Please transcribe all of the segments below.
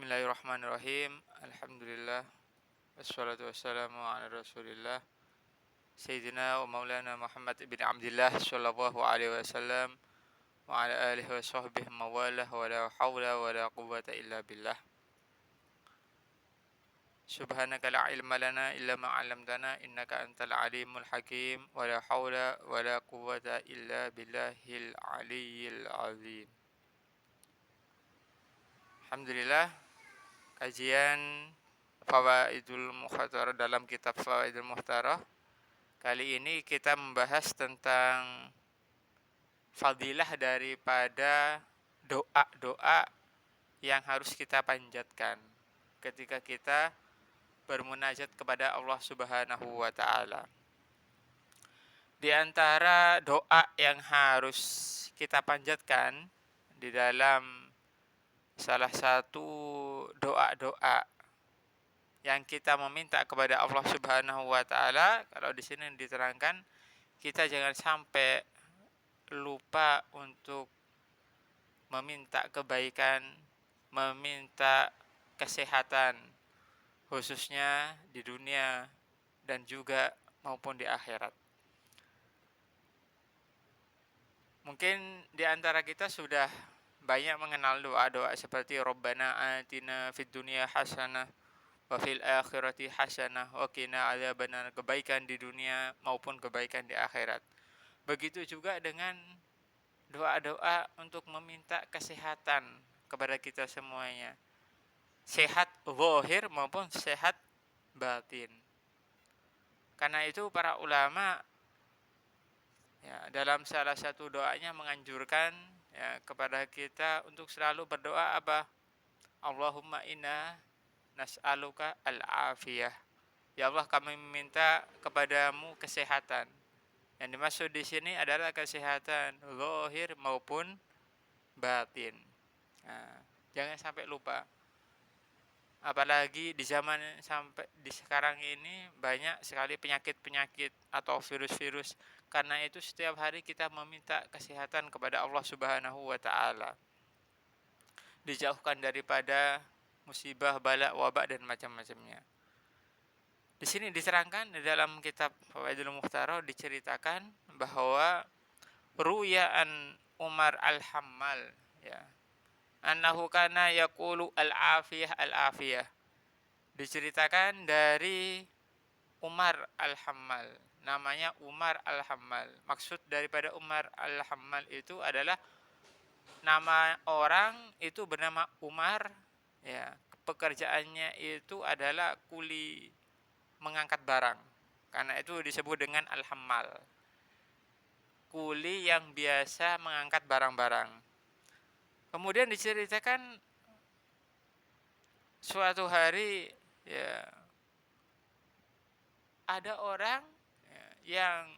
Bismillahirrahmanirrahim. Alhamdulillah. Wassalatu wassalamu ala rasulillah. Sayyidina wa maulana Muhammad ibn Abdillah sallallahu alaihi wasallam wa ala alihi wa sahbihi mawalah wa la hawla wa la quwwata illa billah. Subhanaka la ilma lana illa ma 'allamtana innaka antal alimul hakim wa la hawla wa la quwwata illa billahil aliyyil azim. Alhamdulillah, kajian Fawaidul Mukhtarah dalam kitab Fawaidul Mukhtarah. Kali ini kita membahas tentang fadilah daripada doa-doa yang harus kita panjatkan ketika kita bermunajat kepada Allah Subhanahu wa taala. Di antara doa yang harus kita panjatkan di dalam salah satu doa-doa yang kita meminta kepada Allah Subhanahu wa taala, kalau di sini diterangkan, kita jangan sampai lupa untuk meminta kebaikan, meminta kesehatan, khususnya di dunia dan juga maupun di akhirat. Mungkin di antara kita sudah banyak mengenal doa-doa seperti Rabbana atina fid dunya hasanah wa fil akhirati hasanah wa qina adzabannar, kebaikan di dunia maupun kebaikan di akhirat. Begitu juga dengan doa-doa untuk meminta kesehatan kepada kita semuanya, sehat zahir maupun sehat batin. Karena itu para ulama dalam salah satu doanya menganjurkan kepada kita untuk selalu berdoa apa? Allahumma inna nas'aluka al-afiyah. Ya Allah, kami meminta kepadamu kesehatan. Yang dimaksud di sini adalah kesehatan zahir maupun batin. Nah, jangan sampai lupa. Apalagi di zaman sampai di sekarang ini banyak sekali penyakit-penyakit atau virus-virus. Karena itu setiap hari kita meminta kesehatan kepada Allah Subhanahu wa taala. Dijauhkan daripada musibah, bala, wabak dan macam-macamnya. Di sini diterangkan di dalam kitab Fawaidul Mukhtarah diceritakan bahwa ru'ya'an Umar al-Hammal annahu kana yaqulu al-afiyah al-afiyah. Diceritakan dari Umar al-Hammal, namanya Umar al-Hammal. Maksud daripada Umar al-Hammal itu adalah nama orang itu bernama Umar, pekerjaannya itu adalah kuli mengangkat barang. Karena itu disebut dengan al-Hammal, kuli yang biasa mengangkat barang-barang. Kemudian diceritakan suatu hari ada orang yang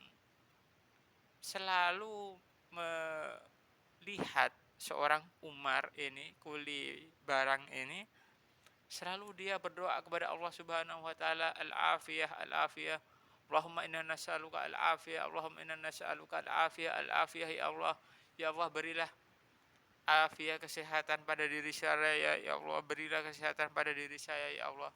selalu melihat seorang Umar ini, kuli barang ini, selalu dia berdoa kepada Allah Subhanahu wa taala, al-afiyah al-afiyah. Allahumma inna nas'aluka al-afiyah, Allahumma inna nas'aluka al-afiyah al-afiyah, ya Allah berilah afiat kesehatan pada diri saya, ya Allah berilah kesehatan pada diri saya, ya Allah.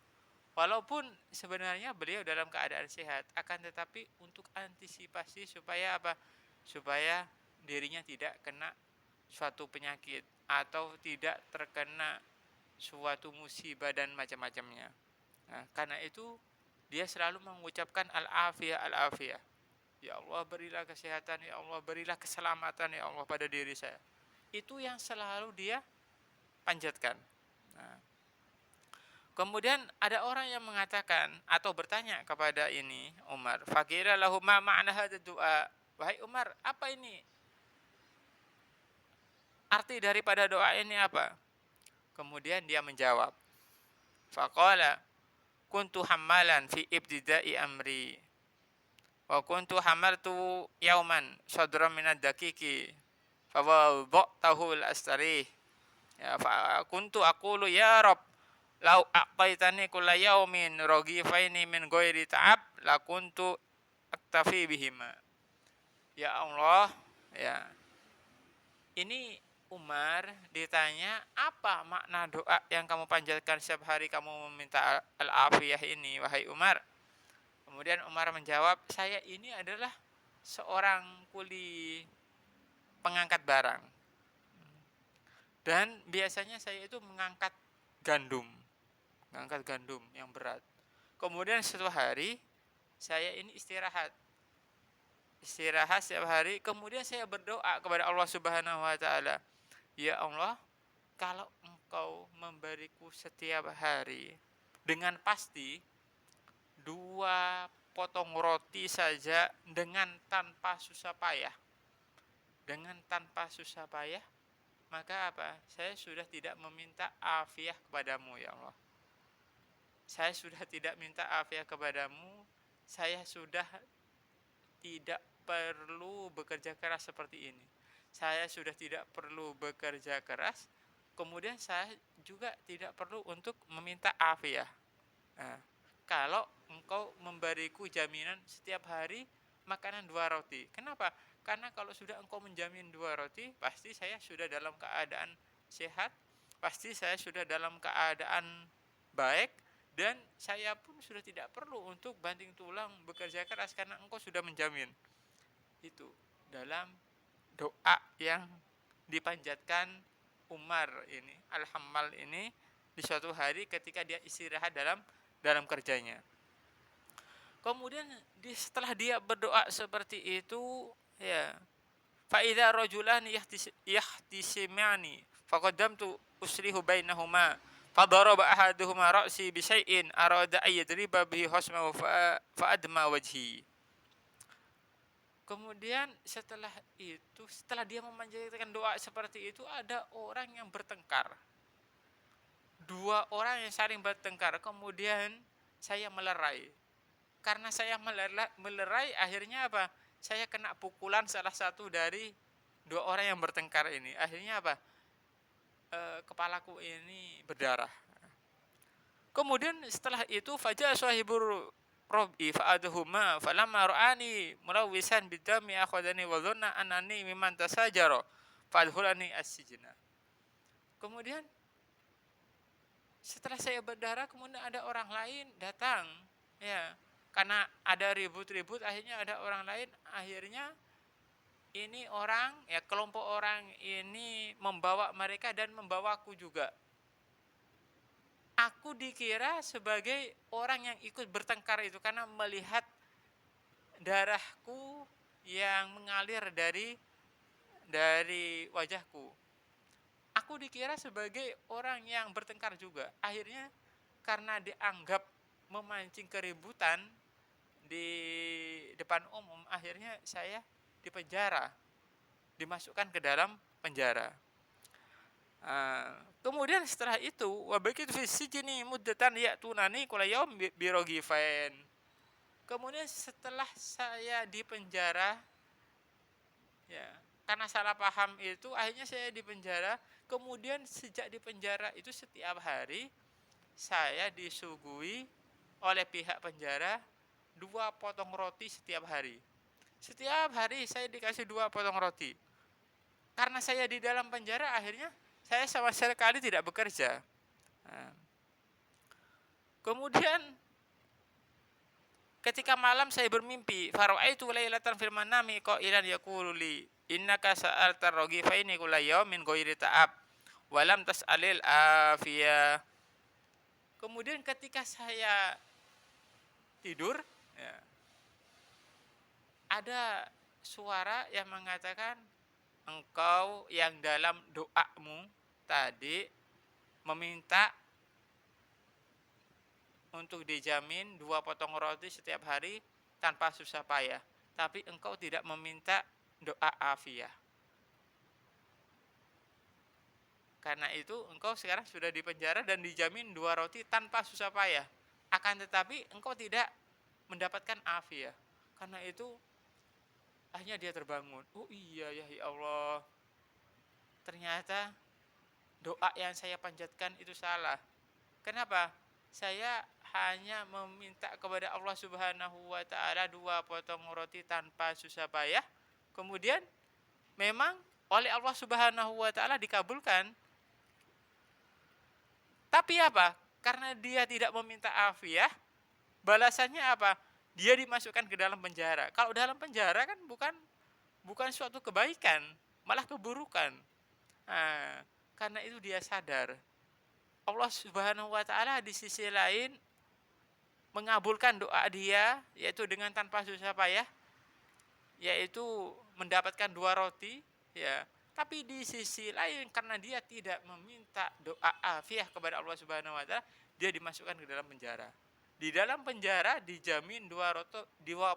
Walaupun sebenarnya beliau dalam keadaan sehat, akan tetapi untuk antisipasi supaya apa? Supaya dirinya tidak kena suatu penyakit atau tidak terkena suatu musibah dan macam-macamnya. Nah, karena itu dia selalu mengucapkan al-afiyah al-afiyah. Ya Allah berilah kesehatan, ya Allah berilah keselamatan, ya Allah pada diri saya. Itu yang selalu dia panjatkan. Nah, kemudian ada orang yang mengatakan atau bertanya kepada ini Umar, faqila lahu ma ma'na hadzal du'a. Wahai Umar, apa ini? Arti daripada doa ini apa? Kemudian dia menjawab, faqala kuntu hammalan fi ibtida'i amri wa kuntu hamaltu yauman sadran minad daqiqi fa wada'tahu al-astarih fa kuntu aqulu ya rab lau aqaitani kulla yaumin raghifaini min ghairi ta'ab la kuntu aktafi bihima. Ya Allah, ini Umar ditanya, apa makna doa yang kamu panjatkan setiap hari kamu meminta al-afiyah ini, wahai Umar? Kemudian Umar menjawab, saya ini adalah seorang kuli pengangkat barang. Dan biasanya saya itu mengangkat gandum yang berat. Kemudian suatu hari saya ini istirahat setiap hari. Kemudian saya berdoa kepada Allah Subhanahu wa taala, ya Allah, kalau Engkau memberiku setiap hari dengan pasti 2 potong roti saja dengan tanpa susah payah. Maka apa? Saya sudah tidak meminta afiah kepadamu ya Allah. Saya sudah tidak minta afiah kepadamu. Saya sudah tidak perlu bekerja keras seperti ini. Saya sudah tidak perlu bekerja keras. Kemudian saya juga tidak perlu untuk meminta afiah. Nah, kalau engkau memberiku jaminan setiap hari makanan 2 roti. Kenapa? Karena kalau sudah engkau menjamin 2 roti, pasti saya sudah dalam keadaan sehat, pasti saya sudah dalam keadaan baik, dan saya pun sudah tidak perlu untuk banting tulang bekerja keras karena engkau sudah menjamin. Itu dalam doa yang dipanjatkan Umar ini, Al-Hammal ini, di suatu hari ketika dia istirahat dalam kerjanya. Kemudian setelah dia berdoa seperti itu, ya, fa idza rajulani yahtisimani faqaddamtu uslihu bainahuma fadaraba ahaduhuma ra'si bi syai'in arada ay yadriba bihi hasmahu fa adma wajhi. Kemudian setelah dia memanjatkan doa seperti itu, ada orang yang bertengkar. 2 orang yang saling bertengkar. Kemudian saya melerai. Karena saya melerai, akhirnya apa? Saya kena pukulan salah satu dari 2 orang yang bertengkar ini. Akhirnya apa? Kepalaku ini berdarah. Kemudian setelah itu faja sahibur Robbi fa'aduhuma falamma ra'ani mulawisan bidami akhadani wa dhanna annani mimman tasajara fadhulani as-sijna. Kemudian setelah saya berdarah, kemudian ada orang lain datang, ya, karena ada ribut-ribut, akhirnya ada orang lain, akhirnya ini orang, ya, kelompok orang ini membawa mereka dan membawaku juga. Aku dikira sebagai orang yang ikut bertengkar itu karena melihat darahku yang mengalir dari wajahku. Aku dikira sebagai orang yang bertengkar juga. Akhirnya karena dianggap memancing keributan di depan umum, akhirnya saya dipenjara, dimasukkan ke dalam penjara. Kemudian setelah itu wabakitu fi sijni muddatan ya'tunani kulla yaum birogifain. Kemudian setelah saya di penjara, ya, karena salah paham itu akhirnya saya di penjara. Kemudian sejak di penjara itu setiap hari saya disuguhi oleh pihak penjara 2 potong roti setiap hari. Setiap hari saya dikasih 2 potong roti. Karena saya di dalam penjara, akhirnya saya sama sekali tidak bekerja. Kemudian ketika malam saya bermimpi, fara'aitu lailatan fil manami qailan yaqulu li innaka sa'alta ragifaini kulla yawmin ghairi ta'ab wa lam tas'alil afiyah. Kemudian ketika saya tidur, ya, ada suara yang mengatakan, engkau yang dalam doamu tadi meminta untuk dijamin 2 potong roti setiap hari tanpa susah payah, tapi engkau tidak meminta doa afiah. Karena itu engkau sekarang sudah di penjara dan dijamin 2 roti tanpa susah payah. Akan tetapi engkau tidak mendapatkan afiah. Karena itu akhirnya dia terbangun. Oh iya ya Allah, ternyata doa yang saya panjatkan itu salah. Kenapa? Saya hanya meminta kepada Allah Subhanahu wa taala 2 potong roti tanpa susah payah. Kemudian memang oleh Allah Subhanahu wa taala dikabulkan. Tapi apa? Karena dia tidak meminta afiah, balasannya apa? Dia dimasukkan ke dalam penjara. Kalau dalam penjara kan bukan suatu kebaikan, malah keburukan. Nah, karena itu dia sadar. Allah Subhanahu wa taala di sisi lain mengabulkan doa dia, yaitu dengan tanpa susah payah, yaitu mendapatkan 2 roti, ya. Tapi di sisi lain karena dia tidak meminta doa afiah kepada Allah Subhanahu wa taala, dia dimasukkan ke dalam penjara. Di dalam penjara dijamin 2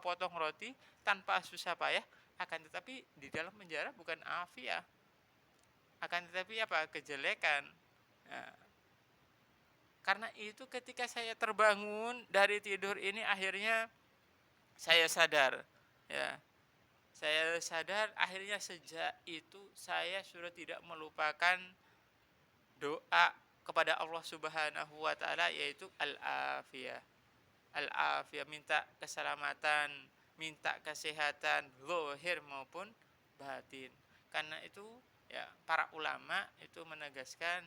potong roti tanpa susah payah, akan tetapi di dalam penjara bukan afiah, akan tetapi apa? Kejelekan. Nah, karena itu ketika saya terbangun dari tidur ini akhirnya saya sadar, ya. Saya sadar akhirnya sejak itu saya sudah tidak melupakan doa kepada Allah Subhanahu wa taala, yaitu al-afiyah. Al-afiyah, minta keselamatan, minta kesehatan zahir maupun batin. Karena itu ya para ulama itu menegaskan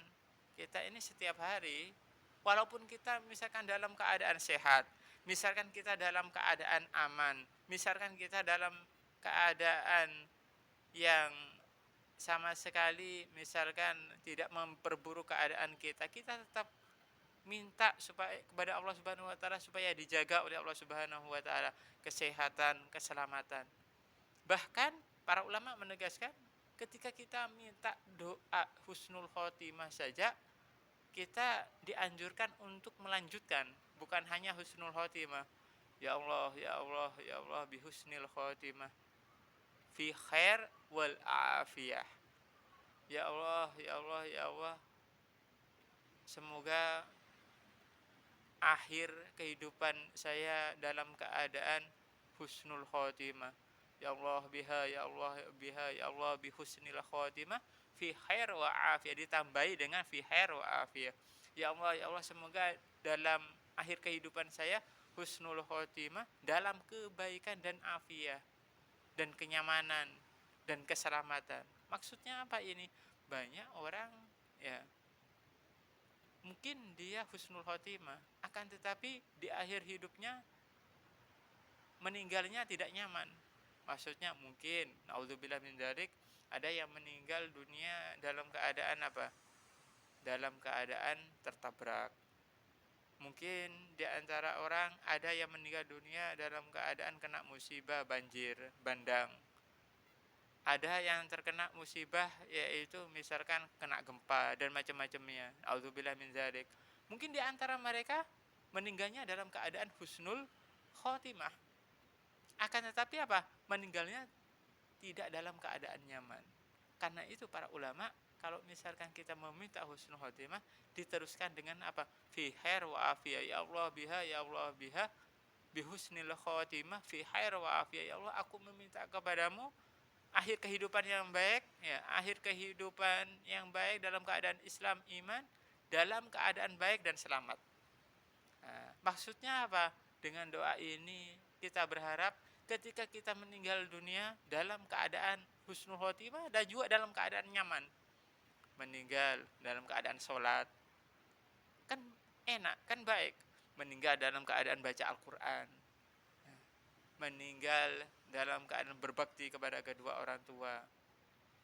kita ini setiap hari, walaupun kita misalkan dalam keadaan sehat, misalkan kita dalam keadaan aman, misalkan kita dalam keadaan yang sama sekali misalkan tidak memperburuk keadaan kita, kita tetap minta supaya kepada Allah Subhanahu wa taala supaya dijaga oleh Allah Subhanahu wa taala kesehatan, keselamatan. Bahkan para ulama menegaskan ketika kita minta doa husnul khotimah saja, kita dianjurkan untuk melanjutkan, bukan hanya husnul khotimah. Ya Allah, ya Allah, ya Allah bi husnil khotimah fi khair wal afiyah. Ya Allah, ya Allah, ya Allah, semoga akhir kehidupan saya dalam keadaan husnul khotimah. Ya Allah biha, ya Allah biha, ya Allah bi husnil khotimah fi khair wa afiyah, ditambahi dengan fi khair wa afiyah. Ya Allah, ya Allah, semoga dalam akhir kehidupan saya husnul khotimah dalam kebaikan dan afiyah dan kenyamanan dan keselamatan. Maksudnya apa ini? Banyak orang ya mungkin dia husnul khotimah, akan tetapi di akhir hidupnya meninggalnya tidak nyaman. Maksudnya mungkin naudzubillah min dzalik, ada yang meninggal dunia dalam keadaan apa? Dalam keadaan tertabrak. Mungkin di antara orang ada yang meninggal dunia dalam keadaan kena musibah banjir bandang. Ada yang terkena musibah yaitu misalkan kena gempa dan macam-macamnya. Auzubillah min dzalik. Mungkin di antara mereka meninggalnya dalam keadaan husnul khotimah. Akan tetapi apa? Meninggalnya tidak dalam keadaan nyaman. Karena itu para ulama kalau misalkan kita meminta husnul khotimah diteruskan dengan apa? Fi khair wa afiyah. Ya Allah biha, ya Allah biha bi husnil khotimah fi khair wa afiyah. Ya Allah, aku meminta kepadamu akhir kehidupan yang baik, ya, akhir kehidupan yang baik dalam keadaan Islam, iman, dalam keadaan baik dan selamat. Nah, maksudnya apa? Dengan doa ini kita berharap ketika kita meninggal dunia dalam keadaan husnul khotimah dan juga dalam keadaan nyaman. Meninggal dalam keadaan sholat, kan enak, kan baik. Meninggal dalam keadaan baca Al-Quran, meninggal dalam keadaan berbakti kepada kedua orang tua,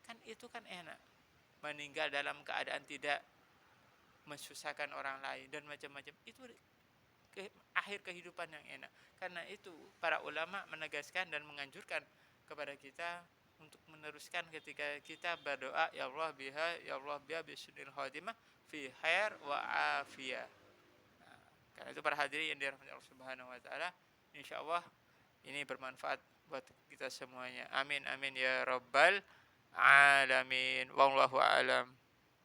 kan itu kan enak. Meninggal dalam keadaan tidak mensusahkan orang lain dan macam-macam, itu akhir kehidupan yang enak. Karena itu para ulama menegaskan dan menganjurkan kepada kita untuk meneruskan ketika kita berdoa, ya Allah biha, ya Allah biha bisnil khotimah fi khair wa afiyah. Nah, karena itu para hadirin yang dirahmati Allah Subhanahu wa taala, insyaallah ini bermanfaat buat kita semuanya. Amin amin ya rabbal alamin. Wallahu a'lam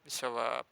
bishawab.